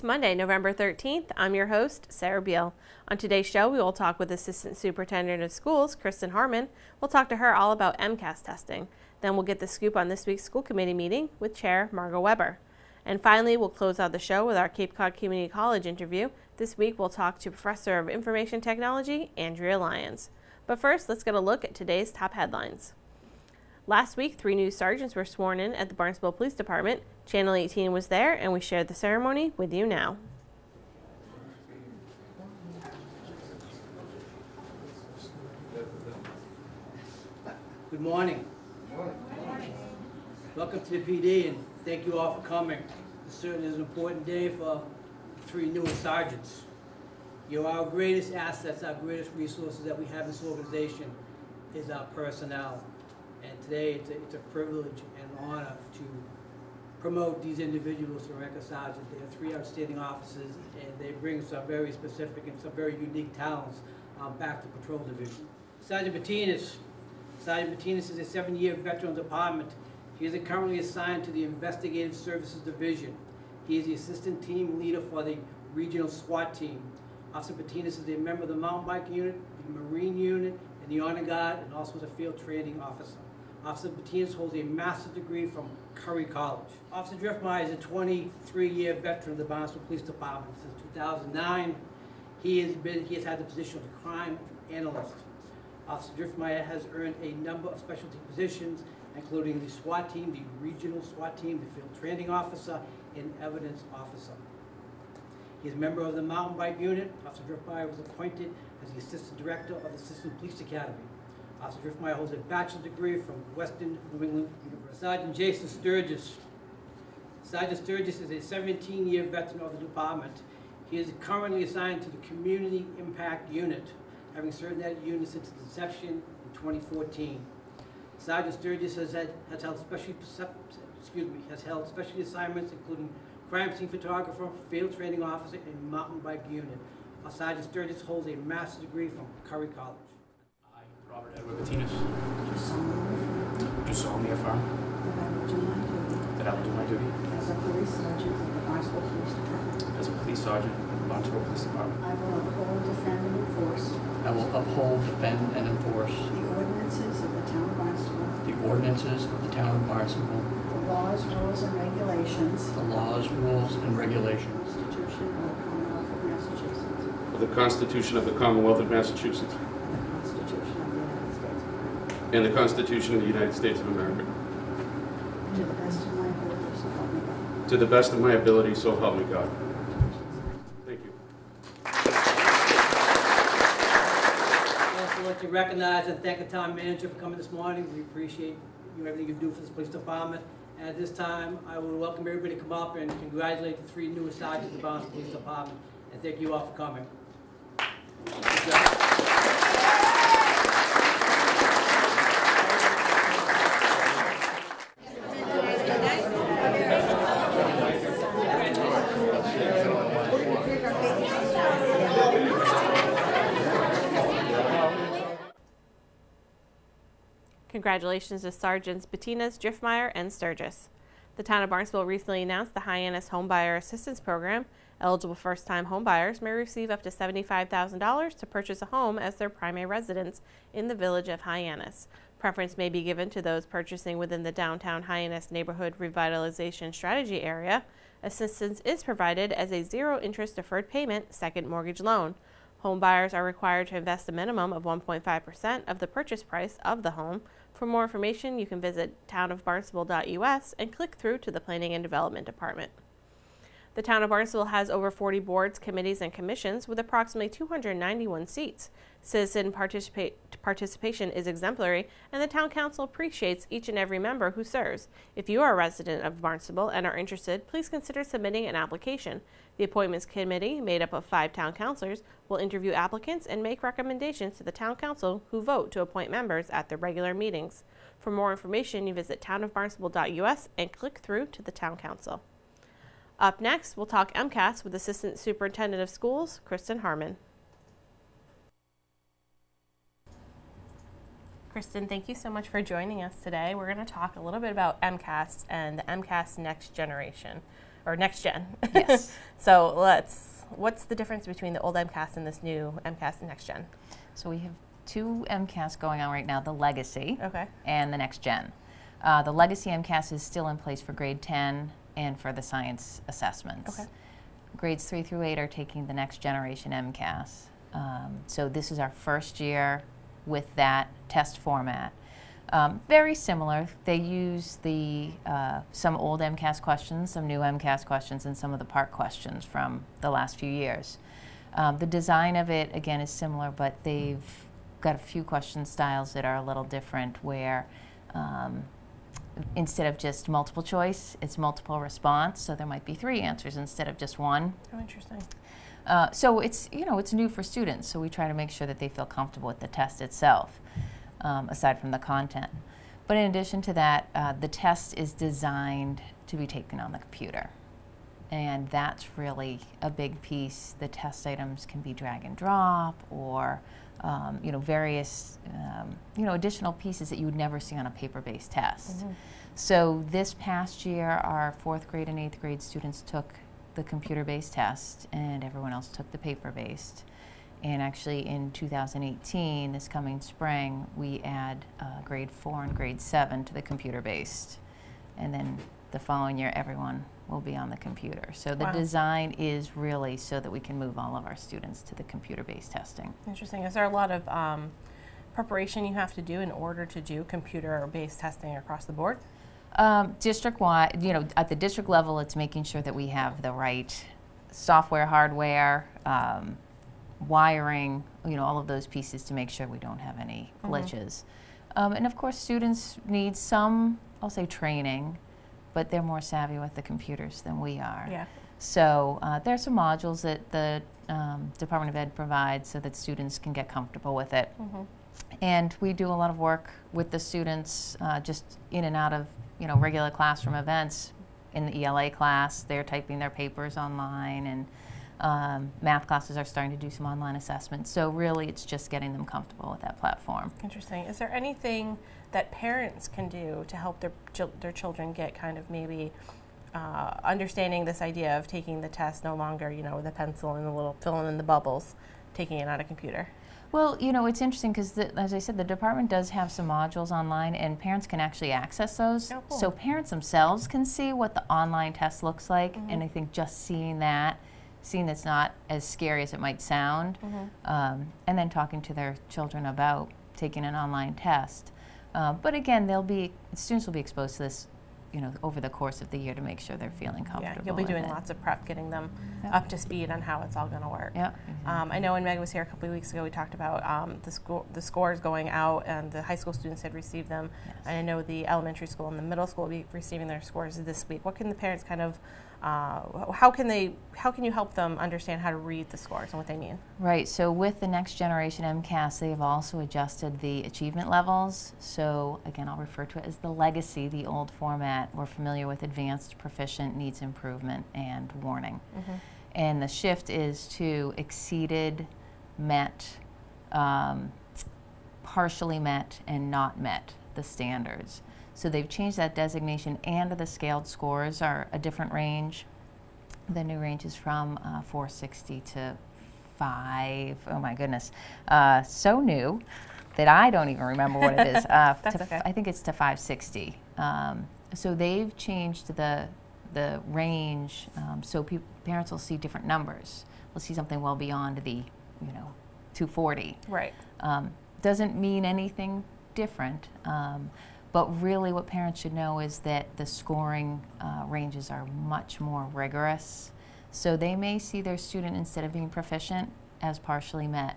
It's Monday, November 13th. I'm your host, Sarah Beal. On today's show, we will talk with Assistant Superintendent of Schools, Kristen Harmon. We'll talk to her all about MCAS testing. Then we'll get the scoop on this week's school committee meeting with Chair Margot Weber. And finally, we'll close out the show with our Cape Cod Community College interview. This week, we'll talk to Professor of Information Technology, Andrea Lyons. But first, let's get a look at today's top headlines. Last week, 3 new sergeants were sworn in at the Barnstable Police Department. Channel 18 was there, and we shared the ceremony with you now. Good morning. Good morning. Welcome to the PD, and thank you all for coming. This certainly is an important day for 3 newest sergeants. You're our greatest assets, our greatest resources that we have in this organization is our personnel. And today it's a privilege and honor to promote these individuals to rank as sergeant. They are 3 outstanding officers, and they bring some very specific and some very unique talents back to Patrol Division. Sergeant Martinez. Sergeant Martinez is a 7-year veteran of the department. He is currently assigned to the Investigative Services Division. He is the assistant team leader for the regional SWAT team. Officer Martinez is a member of the mountain bike unit, the Marine unit, and the Honor Guard, and also is a field training officer. Officer Martinez holds a master's degree from Curry College. Officer Driftmeyer is a 23-year veteran of the Barnstable Police Department. Since 2009, he has had the position of crime analyst. Officer Driftmeyer has earned a number of specialty positions, including the SWAT team, the regional SWAT team, the field training officer, and evidence officer. He is a member of the mountain bike unit. Officer Driftmeyer was appointed as the assistant director of the Assistant Police Academy. Officer Driftmeyer holds a bachelor's degree from Western New England University. Sergeant Jason Sturgis. Sergeant Sturgis is a 17-year veteran of the department. He is currently assigned to the Community Impact Unit, having served that unit since its inception in 2014. Sergeant Sturgis has held specialty assignments, including crime scene photographer, field training officer, and mountain bike unit. Sergeant Sturgis holds a master's degree from Curry College. I, Robert Edward Martinez, Do solemnly affirm that I will do my duty as a police sergeant of the Barnstable Police Department. as a police sergeant of the Barnstable Police Department. I will uphold, defend, and enforce I will uphold, defend, and enforce the ordinances of the town of Barnstable, the ordinances of the town of Barnstable, the laws, rules, and regulations, the laws, rules, and regulations of the Constitution of the Commonwealth of Massachusetts, of the Constitution of the Commonwealth of Massachusetts, and the Constitution of the United States of America. and the Constitution of the United States of America. To the best of my ability, so help me God. To the best of my ability, so help me God. Thank you. I'd also like to recognize and thank the town manager for coming this morning. We appreciate everything you do for this police department. And at this time, I will welcome everybody to come up and congratulate the 3 newest sergeants of the Barnstable Police Department. And thank you all for coming. Good job. Congratulations to Sergeants Martinez, Driftmeyer, and Sturgis. The town of Barnstable recently announced the Hyannis Homebuyer Assistance Program. Eligible first-time homebuyers may receive up to $75,000 to purchase a home as their primary residence in the village of Hyannis. Preference may be given to those purchasing within the downtown Hyannis Neighborhood Revitalization Strategy area. Assistance is provided as a zero-interest deferred payment second mortgage loan. Home buyers are required to invest a minimum of 1.5% of the purchase price of the home. For more information, you can visit townofbarnstable.us and click through to the Planning and Development Department. The town of Barnstable has over 40 boards, committees, and commissions with approximately 291 seats. Citizen participation is exemplary, and the town council appreciates each and every member who serves. If you are a resident of Barnstable and are interested, please consider submitting an application. The appointments committee, made up of 5 town councilors, will interview applicants and make recommendations to the town council, who vote to appoint members at their regular meetings. For more information, you visit townofbarnstable.us and click through to the town council. Up next, we'll talk MCAS with Assistant Superintendent of Schools, Kristen Harmon. Kristen, thank you so much for joining us today. We're going to talk a little bit about MCAS and the MCAS Next Generation. or next gen. Yes. So what's the difference between the old MCAS and this new MCAS and next gen? So we have two MCAS going on right now, the Legacy Okay. and the Next Gen. The Legacy MCAS is still in place for grade 10 and for the science assessments. Okay. Grades 3 through 8 are taking the Next Generation MCAS. So this is our first year with that test format. Very similar. They use some old MCAS questions, some new MCAS questions, and some of the PARCC questions from the last few years. The design of it, again, is similar, but they've got a few question styles that are a little different where instead of just multiple choice, it's multiple response. So there might be 3 answers instead of just 1. Oh, interesting. So it's new for students. So we try to make sure that they feel comfortable with the test itself, aside from the content. But in addition to that, the test is designed to be taken on the computer. And that's really a big piece. The test items can be drag and drop or various additional pieces that you would never see on a paper-based test. Mm-hmm. So this past year, our 4th grade and 8th grade students took the computer-based test and everyone else took the paper-based. And actually in 2018, this coming spring, we add grade 4 and grade 7 to the computer-based. And then the following year, everyone will be on the computer. So the Wow. design is really so that we can move all of our students to the computer-based testing. Interesting. Is there a lot of preparation you have to do in order to do computer-based testing across the board? District-wide, at the district level, it's making sure that we have the right software, hardware, wiring, all of those pieces to make sure we don't have any glitches. And of course, students need some, I'll say, training, but they're more savvy with the computers than we are. Yeah. So there are some modules that the Department of Ed provides so that students can get comfortable with it. Mm-hmm. And we do a lot of work with the students just in and out of regular classroom events. In the ELA class, they're typing their papers online, and math classes are starting to do some online assessments. So really, it's just getting them comfortable with that platform. Interesting. Is there anything that parents can do to help their children get kind of maybe understanding this idea of taking the test no longer, with a pencil and a little filling in the bubbles, taking it on a computer? Well, it's interesting because, as I said, the department does have some modules online, and parents can actually access those. Oh, cool. So parents themselves can see what the online test looks like, and I think just seeing that's not as scary as it might sound, and then talking to their children about taking an online test. But again, students will be exposed to this, over the course of the year to make sure they're feeling comfortable. Yeah, you'll be with doing it. lots of prep, getting them Yep. up to speed on how it's all going to work. Yeah. I know when Meg was here a couple of weeks ago, we talked about the scores going out, and the high school students had received them. Yes. And I know the elementary school and the middle school will be receiving their scores this week. What can the parents kind of, how can you help them understand how to read the scores and what they mean? Right, so with the Next Generation MCAS, they have also adjusted the achievement levels. So again, I'll refer to it as the Legacy, the old format. We're familiar with Advanced, Proficient, Needs Improvement, and Warning. And the shift is to exceeded, met, partially met, and not met the standards. So they've changed that designation, and the scaled scores are a different range. The new range is from 460 to 5. Oh my goodness, so new that I don't even remember what it is. That's okay. I think it's to 560. So they've changed the range, so parents will see different numbers. We'll see something well beyond the 240. Right. Doesn't mean anything different. But really what parents should know is that the scoring ranges are much more rigorous. So they may see their student, instead of being proficient, as partially met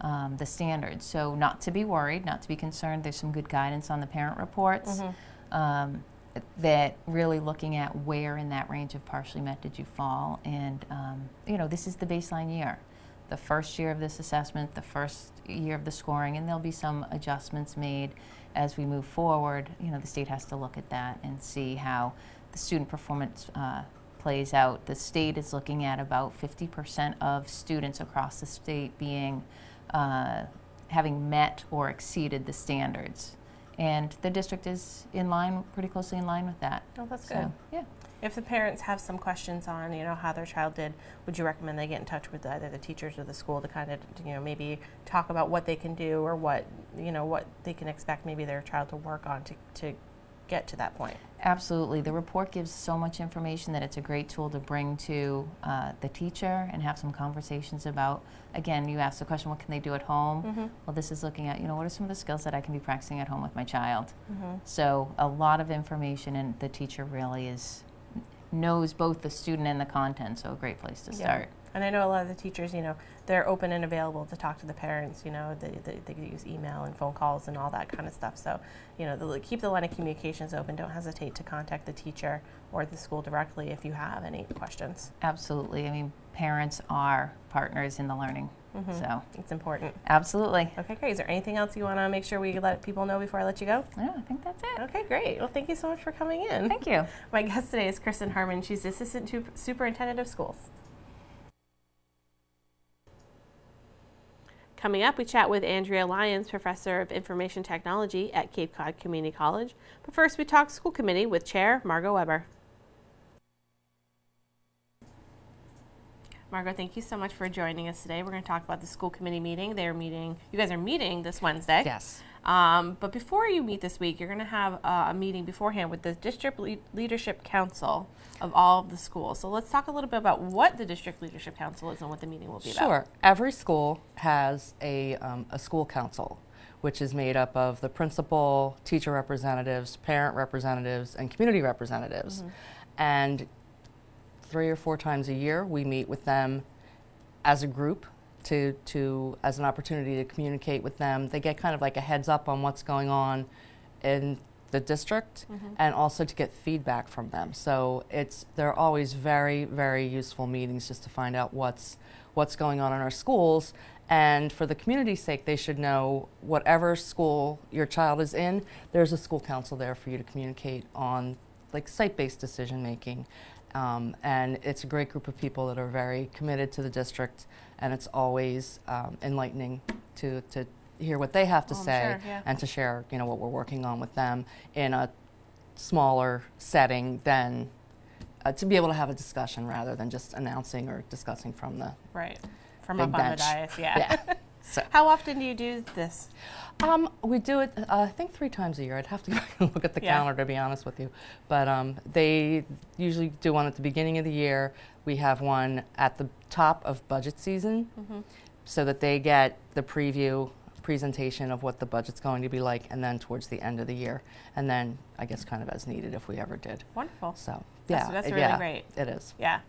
the standards. So not to be worried, not to be concerned. There's some good guidance on the parent reports that really looking at where in that range of partially met did you fall. And this is the baseline year. The first year of this assessment, the first year of the scoring, and there'll be some adjustments made as we move forward. The state has to look at that and see how the student performance plays out. The state is looking at about 50% of students across the state being having met or exceeded the standards. And the district is in line, pretty closely in line with that. Oh, that's So, good. yeah. If the parents have some questions on, how their child did, would you recommend they get in touch with either the teachers or the school to kind of, maybe talk about what they can do or what they can expect maybe their child to work on to get to that point? Absolutely. The report gives so much information that it's a great tool to bring to the teacher and have some conversations about. Again, you asked the question, what can they do at home? Well, this is looking at, what are some of the skills that I can be practicing at home with my child? So a lot of information, and the teacher really knows both the student and the content, so a great place to start. And I know a lot of the teachers, they're open and available to talk to the parents. They use email and phone calls and all that kind of stuff. So, keep the line of communications open. Don't hesitate to contact the teacher or the school directly if you have any questions. Absolutely. I mean, parents are partners in the learning, so it's important. Absolutely. Okay, great. Is there anything else you want to make sure we let people know before I let you go? No, I think that's it. Okay, great. Well, thank you so much for coming in. Thank you. My guest today is Kristen Harmon. She's the Assistant Superintendent of Schools. Coming up, we chat with Andrea Lyons, Professor of Information Technology at Cape Cod Community College. But first, we talk school committee with Chair Margot Weber. Margot, thank you so much for joining us today. We're going to talk about the school committee meeting. You guys are meeting this Wednesday. Yes. But before you meet this week, you're going to have a meeting beforehand with the District Leadership Council of all of the schools. So let's talk a little bit about what the District Leadership Council is and what the meeting will be about. Sure. Every school has a school council, which is made up of the principal, teacher representatives, parent representatives, and community representatives. And 3 or 4 times a year, we meet with them as a group as an opportunity to communicate with them. They get kind of like a heads up on what's going on in the district, and also to get feedback from them. So they're always very, very useful meetings just to find out what's going on in our schools. And for the community's sake, they should know whatever school your child is in, there's a school council there for you to communicate on, like, site-based decision making. And it's a great group of people that are very committed to the district, and it's always enlightening to hear what they have to say, sure, yeah. and to share, what we're working on with them in a smaller setting than to be able to have a discussion rather than just announcing or discussing from the from big up bench. on the dais. Yeah. So, How often do you do this? we do it, I think 3 times a year. I'd have to go and look at the Yeah. calendar, to be honest with you. But they usually do one at the beginning of the year. We have one at the top of budget season, so that they get the presentation of what the budget's going to be like, and then towards the end of the year. And then, I guess, kind of as needed if we ever did. Wonderful. So, That's really yeah, great. It is. Yeah.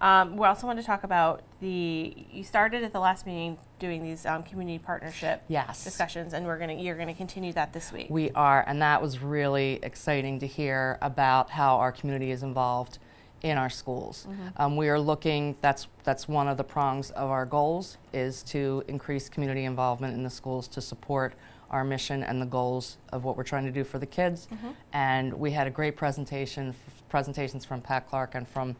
We also want to talk about you started at the last meeting doing these community partnership Yes. discussions, and you're gonna continue that this week. We are, and that was really exciting to hear about how our community is involved in our schools. We are looking, that's one of the prongs of our goals, is to increase community involvement in the schools to support our mission and the goals of what we're trying to do for the kids. And we had a great presentations from Pat Clark and from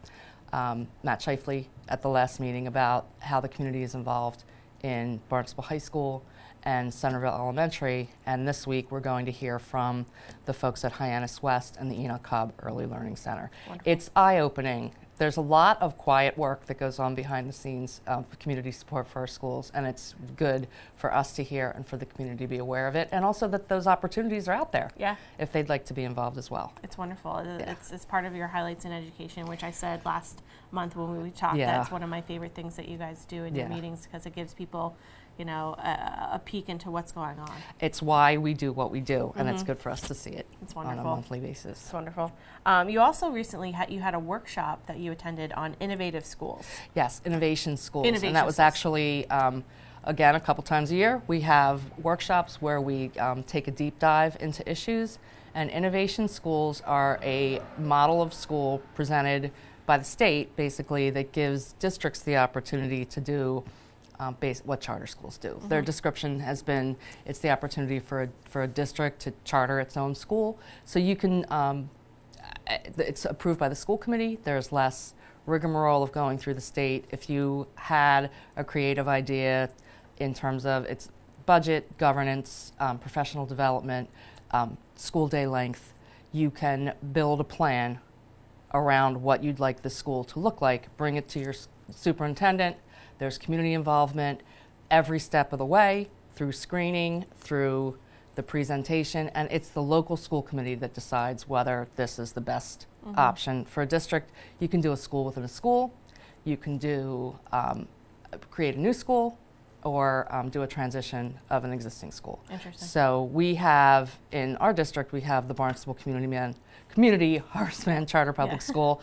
Matt Shifley at the last meeting about how the community is involved in Barnstable High School and Centerville Elementary. And this week we're going to hear from the folks at Hyannis West and the Enoch Cobb Early Learning Center. Wonderful. It's eye-opening. There's a lot of quiet work that goes on behind the scenes of community support for our schools, and it's good for us to hear and for the community to be aware of it, and also that those opportunities are out there Yeah. if they'd like to be involved as well. It's wonderful. Yeah. It's part of your highlights in education, which I said last month when we talked. Yeah. That's one of my favorite things that you guys do in your Yeah. meetings, because it gives people, a peek into what's going on. It's why we do what we do, and it's good for us to see it It's on wonderful. a monthly basis. It's wonderful. You also recently had a workshop that you attended on innovative schools. Yes, innovation schools. Innovation And that was schools. actually, again, a couple times a year. We have workshops where we take a deep dive into issues. And innovation schools are a model of school presented by the state, basically, that gives districts the opportunity to do what charter schools do. Their description has been, it's the opportunity for a district to charter its own school. So you can, it's approved by the school committee. There's less rigmarole of going through the state. If you had a creative idea in terms of its budget, governance, professional development, school day length, you can build a plan around what you'd like the school to look like, bring it to your superintendent. There's community involvement every step of the way, through screening, through the presentation, and it's the local school committee that decides whether this is the best option for a district. You can do a school within a school, you can do create a new school, or do a transition of an existing school. Interesting. So we have, in our district, we have the Barnstable Community Horseman Charter Public School,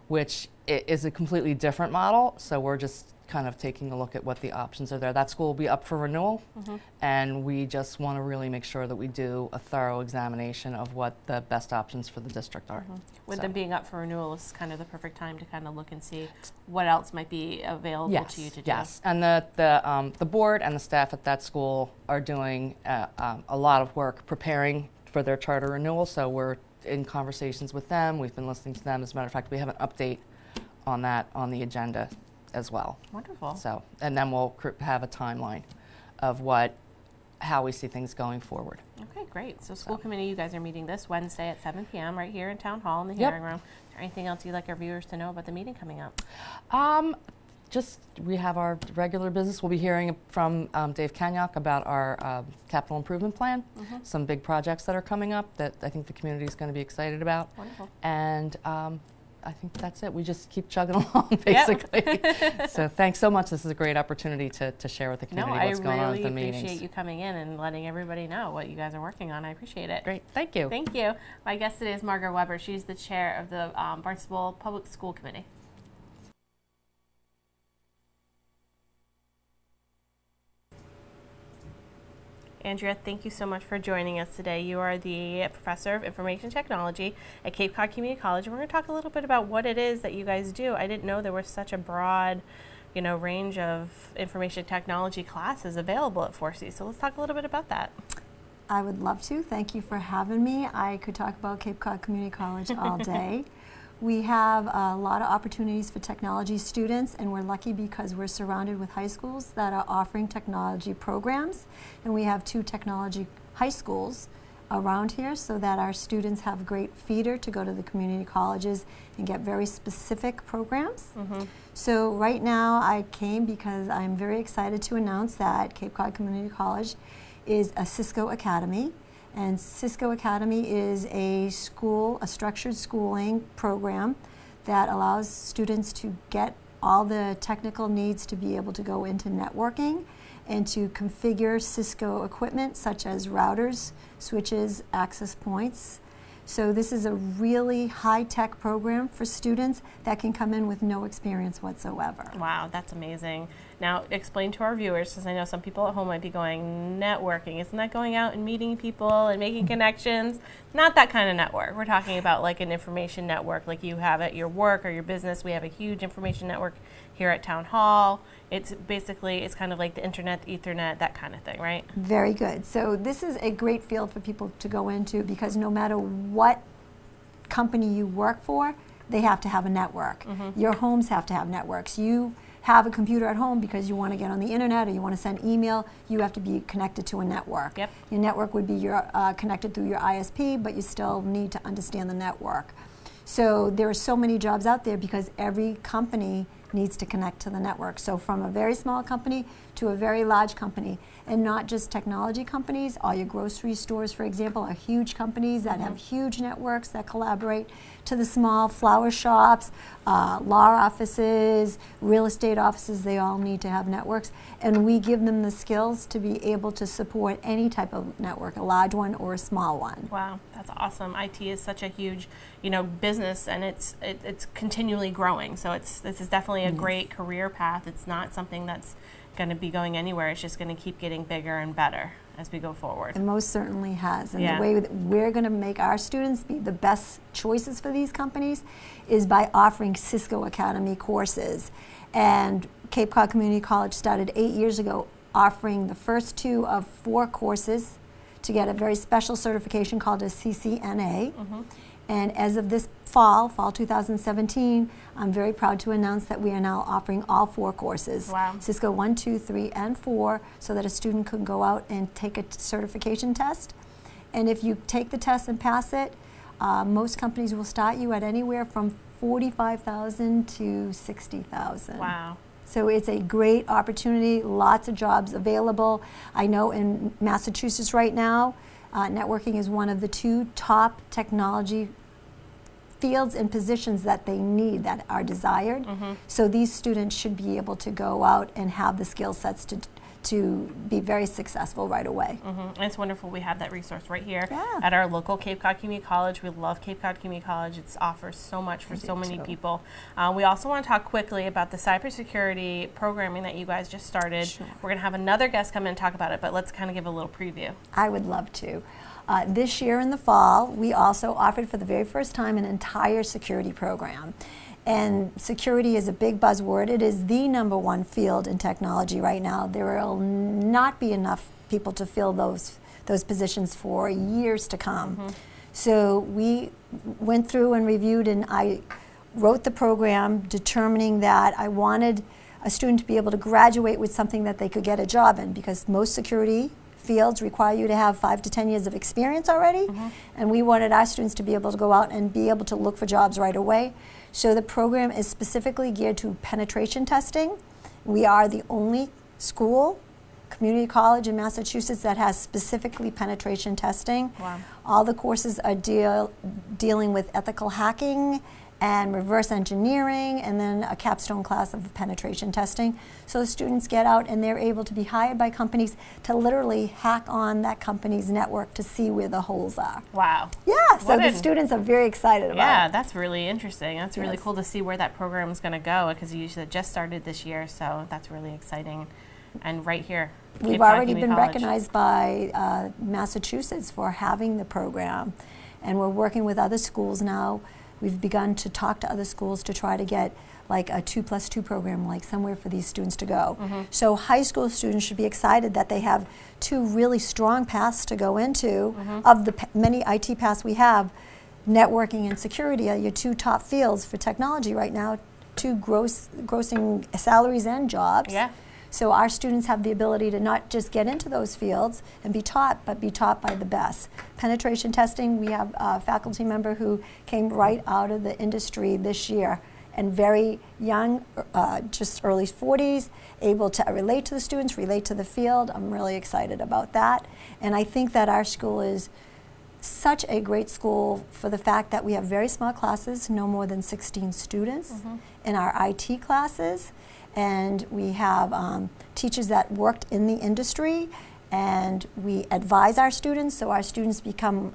which is a completely different model. So we're just kind of taking a look at what the options are there. That school will be up for renewal, and we just want to really make sure that we do a thorough examination of what the best options for the district are. With them being up for renewal, this is kind of the perfect time to kind of look and see what else might be available to you to do. Yes, and the board and the staff at that school are doing a lot of work preparing for their charter renewal, so we're in conversations with them. We've been listening to them. As a matter of fact, we have an update on that on the agenda as well. Wonderful. So, and then we'll have a timeline of how we see things going forward. Okay, great. So school committee, you guys are meeting this Wednesday at 7 p.m. right here in Town Hall in the hearing room. Is there anything else you'd like our viewers to know about the meeting coming up? Just, we have our regular business. We'll be hearing from Dave Kanyok about our capital improvement plan, some big projects that are coming up that I think the community is going to be excited about. Wonderful. And I think that's it. We just keep chugging along, basically. So thanks so much. This is a great opportunity to share with the community what's going on with the meetings. I really appreciate you coming in and letting everybody know what you guys are working on. I appreciate it. Great. Thank you. Thank you. My guest today is Margaret Weber. She's the chair of the Barnstable Public School Committee. Andrea, thank you so much for joining us today. You are the Professor of Information Technology at Cape Cod Community College, and we're going to talk a little bit about what it is that you guys do. I didn't know there was such a broad, range of information technology classes available at 4C. So let's talk a little bit about that. I would love to. Thank you for having me. I could talk about Cape Cod Community College all day. We have a lot of opportunities for technology students, and we're lucky because we're surrounded with high schools that are offering technology programs, and we have 2 technology high schools around here so that our students have a great feeder to go to the community colleges and get very specific programs. So right now I came because I'm very excited to announce that Cape Cod Community College is a Cisco Academy. And Cisco Academy is a structured schooling program that allows students to get all the technical needs to be able to go into networking and to configure Cisco equipment such as routers, switches, access points. So this is a really high-tech program for students that can come in with no experience whatsoever. Wow, that's amazing. Now, explain to our viewers, because I know some people at home might be going, networking, isn't that going out and meeting people and making connections? Not that kind of network. We're talking about like an information network like you have at your work or your business. We have a huge information network here at Town Hall. It's basically, it's kind of like the internet, Ethernet, that kind of thing, right? Very good. So this is a great field for people to go into because no matter what company you work for, they have to have a network. Your homes have to have networks. You have a computer at home because you want to get on the internet or you want to send email, you have to be connected to a network. Yep. Your network would be your connected through your ISP, but you still need to understand the network. So there are so many jobs out there because every company needs to connect to the network. So from a very small company to a very large company, and not just technology companies. All your grocery stores, for example, are huge companies that have huge networks that collaborate, to the small flower shops, law offices, real estate offices. They all need to have networks, and we give them the skills to be able to support any type of network, a large one or a small one. Wow, that's awesome. IT is such a huge, business, and it's continually growing. So this is definitely a great career path. It's not something that's going to be going anywhere. It's just going to keep getting bigger and better as we go forward. It most certainly has. And the way that we're going to make our students be the best choices for these companies is by offering Cisco Academy courses. And Cape Cod Community College started 8 years ago offering the first 2 of 4 courses to get a very special certification called a CCNA. And as of this fall 2017, I'm very proud to announce that we are now offering all 4 courses. Wow. Cisco 1, 2, 3, and 4, so that a student can go out and take a certification test And if you take the test and pass it, most companies will start you at anywhere from $45,000 to $60,000. Wow. So it's a great opportunity, lots of jobs available. I know in Massachusetts right now, networking is one of the 2 top technology fields and positions that they need, that are desired. So these students should be able to go out and have the skill sets to be very successful right away. And it's wonderful we have that resource right here Yeah. at our local Cape Cod Community College. We love Cape Cod Community College. It offers so much for so many people. We also want to talk quickly about the cybersecurity programming that you guys just started. Sure. We're going to have another guest come in and talk about it, but let's kind of give a little preview. I would love to. This year in the fall, we also offered for the very first time an entire security program. And security is a big buzzword. It is the #1 field in technology right now. There will not be enough people to fill those positions for years to come. So we went through and reviewed, and I wrote the program determining that I wanted a student to be able to graduate with something that they could get a job in, because most security fields require you to have 5 to 10 years of experience already, and we wanted our students to be able to go out and be able to look for jobs right away. So the program is specifically geared to penetration testing. We are the only school, community college in Massachusetts that has specifically penetration testing. Wow. All the courses are dealing with ethical hacking and reverse engineering, and then a capstone class of penetration testing. So the students get out and they're able to be hired by companies to literally hack on that company's network to see where the holes are. Wow. Yeah, so the students are very excited about Yeah, it. that's really interesting. That's really Yes. cool to see where that program is going to go, because you said just started this year, so that's really exciting. And right here, We've Cape Cod already Community been College. recognized by Massachusetts for having the program, and we're working with other schools now. We've begun to talk to other schools to try to get like a 2+2 program, like somewhere for these students to go. So high school students should be excited that they have 2 really strong paths to go into. Of the many IT paths we have, networking and security are your 2 top fields for technology right now, 2 grossing salaries and jobs. Yeah. So our students have the ability to not just get into those fields and be taught, but be taught by the best. Penetration testing, we have a faculty member who came right out of the industry this year, and very young, just early 40s, able to relate to the students, relate to the field. I'm really excited about that. And I think that our school is such a great school for the fact that we have very small classes, no more than 16 students in our IT classes. And we have teachers that worked in the industry, and we advise our students, so our students become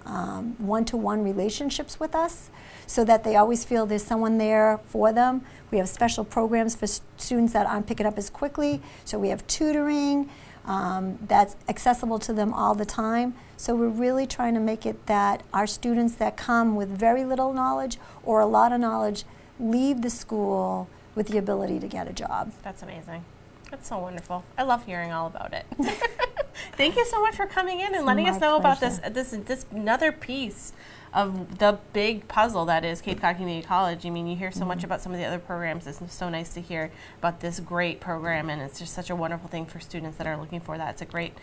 one-to-one relationships with us, so that they always feel there's someone there for them. We have special programs for students that aren't picking up as quickly, so we have tutoring that's accessible to them all the time. So we're really trying to make it that our students that come with very little knowledge or a lot of knowledge leave the school with the ability to get a job. That's amazing. That's so wonderful. I love hearing all about it. Thank you so much for coming in and letting us know about this another piece of the big puzzle that is Cape Cod Community College. I mean, you hear so much about some of the other programs. It's so nice to hear about this great program, and it's just such a wonderful thing for students that are looking for that. It's a great,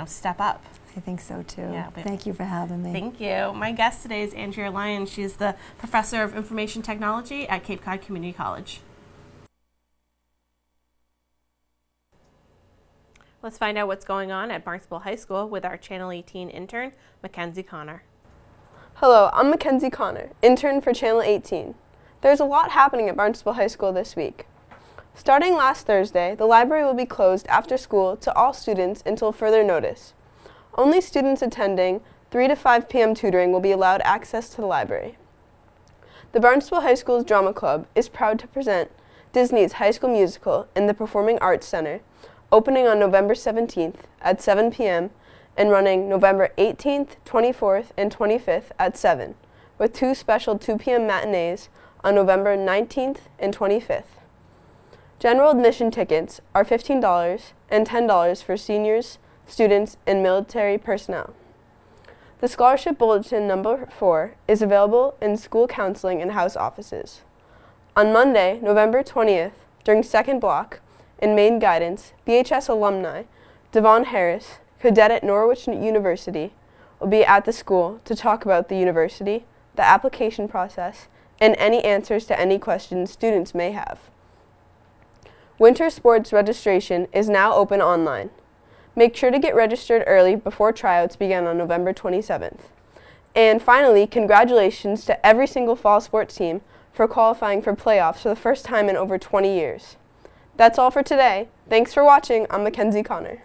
step up. I think so too. Yeah, Thank you for having me. Thank you. My guest today is Andrea Lyons. She's the Professor of Information Technology at Cape Cod Community College. Let's find out what's going on at Barnstable High School with our Channel 18 intern, Mackenzie Connor. Hello, I'm Mackenzie Connor, intern for Channel 18. There's a lot happening at Barnstable High School this week. Starting last Thursday, the library will be closed after school to all students until further notice. Only students attending 3 to 5 p.m. tutoring will be allowed access to the library. The Barnstable High School's Drama Club is proud to present Disney's High School Musical in the Performing Arts Center, opening on November 17th at 7 p.m. and running November 18th, 24th, and 25th at 7, with 2 special 2 p.m. matinees on November 19th and 25th. General admission tickets are $15 and $10 for seniors, students, and military personnel. The Scholarship Bulletin number 4 is available in school counseling and house offices. On Monday, November 20th, during second block, in main guidance, BHS alumni Devon Harris, cadet at Norwich University, will be at the school to talk about the university, the application process, and any answers to any questions students may have. Winter sports registration is now open online. Make sure to get registered early before tryouts begin on November 27th. And finally, congratulations to every single fall sports team for qualifying for playoffs for the first time in over 20 years. That's all for today. Thanks for watching. I'm Mackenzie Connor.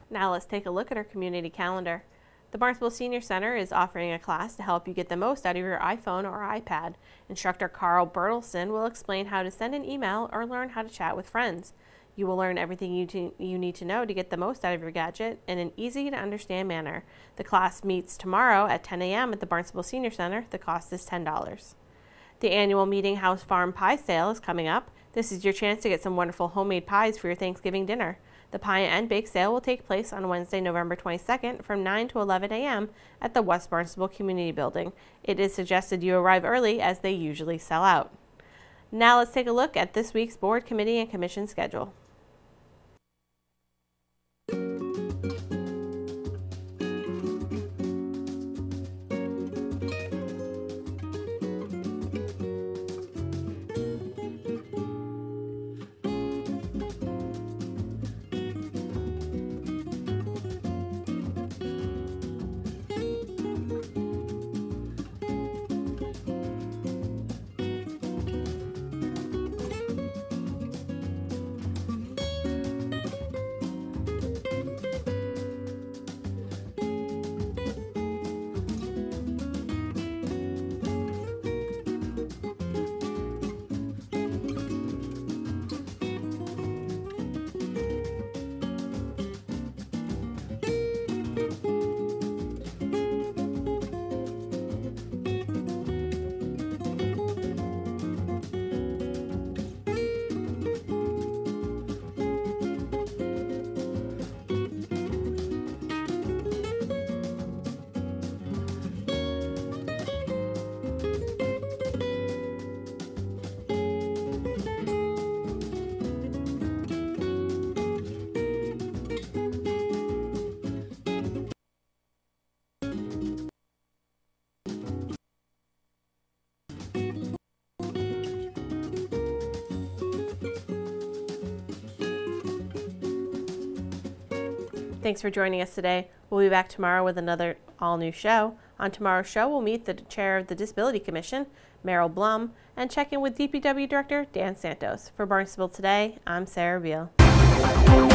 Now let's take a look at our community calendar. The Barnstable Senior Center is offering a class to help you get the most out of your iPhone or iPad. Instructor Carl Bertelson will explain how to send an email or learn how to chat with friends. You will learn everything you need to know to get the most out of your gadget in an easy-to-understand manner. The class meets tomorrow at 10 a.m. at the Barnstable Senior Center. The cost is $10. The annual Meeting House Farm Pie Sale is coming up. This is your chance to get some wonderful homemade pies for your Thanksgiving dinner. The Pie and Bake Sale will take place on Wednesday, November 22nd from 9 to 11 a.m. at the West Barnstable Community Building. It is suggested you arrive early as they usually sell out. Now let's take a look at this week's Board, Committee, and Commission schedule. Thanks for joining us today. We'll be back tomorrow with another all-new show. On tomorrow's show, we'll meet the chair of the Disability Commission, Merrill Blum, and check in with DPW Director Dan Santos. For Barnstable Today, I'm Sarah Beal.